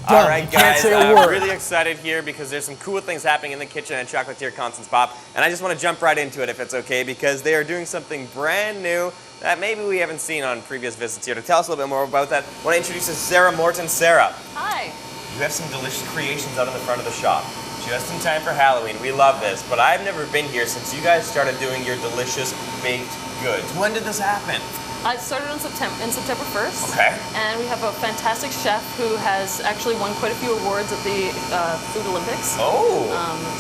Dumb. All right, You can't guys, say a I'm word. really excited here because there's some cool things happening in the kitchen at Chocolatier Constance Popp, and I just want to jump right into it if it's okay, because they are doing something brand new that maybe we haven't seen on previous visits here. To tell us a little bit more about that, I want to introduce Sarah MORTON. Sarah, Hi. you have some delicious creations out in the front of the shop. Just in time for Halloween. We love this, but I've never been here since you guys started doing your delicious baked goods. When did this happen? It started on September 1st. Okay. And we have a fantastic chef who has actually won quite a few awards at the Food Olympics. Oh.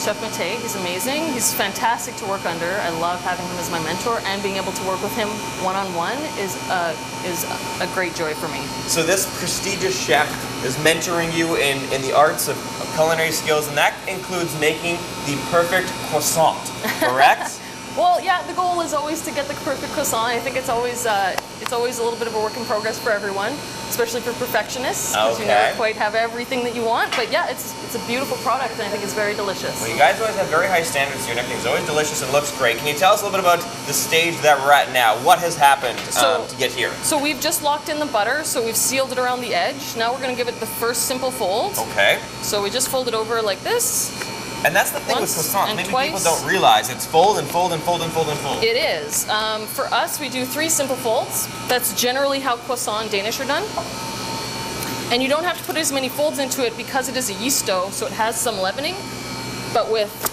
Chef Mate, he's amazing. He's fantastic to work under. I love having him as my mentor, and being able to work with him one-on-one is a great joy for me. So this prestigious chef is mentoring you in the arts of culinary skills, and that includes making the perfect croissant, correct? Well, yeah, the goal is always to get the perfect croissant. I think it's always a little bit of a work in progress for everyone, especially for perfectionists, because you never quite have everything that you want. But yeah, it's a beautiful product, and I think it's very delicious. Well, you guys always have very high standards here, and everything's always delicious and looks great. Can you tell us a little bit about the stage that we're at now? What has happened to get here? So we've just locked in the butter, so we've sealed it around the edge. Now we're going to give it the first simple fold. Okay. So we just fold it over like this. And that's the thing with croissants. Maybe people don't realize it's fold and fold and fold and fold and fold. It is. For us, we do 3 simple folds. That's generally how croissant Danish are done. And you don't have to put as many folds into it because it is a yeast dough, so it has some leavening. But with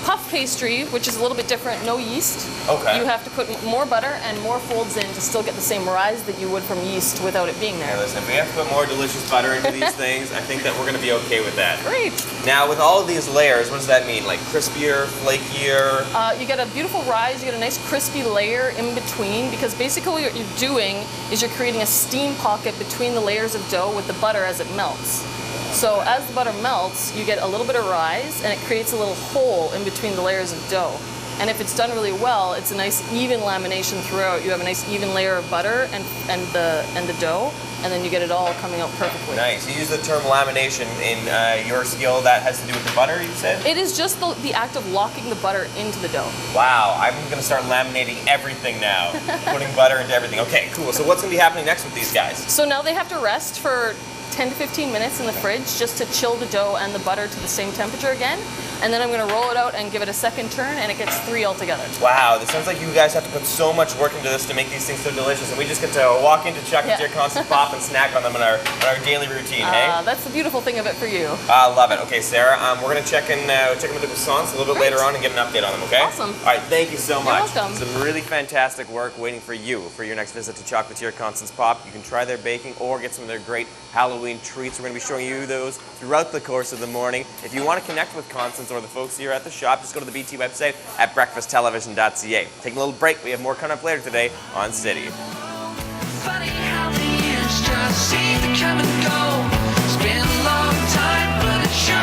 puff pastry, which is a little bit different, no yeast, you have to put more butter and more folds in to still get the same rise that you would from yeast without it being there. Yeah, listen, if we have to put more delicious butter into these things, I think that we're going to be okay with that. Great. Now, with all of these layers, what does that mean? Like crispier, flakier? You get a beautiful rise, you get a nice crispy layer in between, because basically what you're doing is you're creating a steam pocket between the layers of dough with the butter as it melts. So as the butter melts, you get a little bit of rise, and it creates a little hole in between the layers of dough. And if it's done really well, it's a nice even lamination throughout. You have a nice even layer of butter and the dough, and then you get it all coming out perfectly. Nice. You use the term lamination in your skill. That has to do with the butter, you said? It is just the act of locking the butter into the dough. Wow, I'm going to start laminating everything now. Putting butter into everything. Okay, cool. So what's going to be happening next with these guys? So now they have to rest for 10 to 15 minutes in the fridge just to chill the dough and the butter to the same temperature again. And then I'm going to roll it out and give it a second turn, and it gets 3 altogether. Wow, this sounds like you guys have to put so much work into this to make these things so delicious, and we just get to walk into Chocolatier Constance Popp and snack on them in our daily routine, hey? That's the beautiful thing of it for you. I love it. Okay, Sarah, we're going to check in with the croissants a little bit later on and get an update on them, okay? Awesome. All right, thank you so much. You're welcome. Some really fantastic work waiting for you for your next visit to Chocolatier Constance Popp. You can try their baking or get some of their great Halloween treats. We're going to be showing you those throughout the course of the morning. If you want to connect with Constance or the folks here at the shop, just go to the BT website at breakfasttelevision.ca. Taking a little break. We have more coming up later today on City.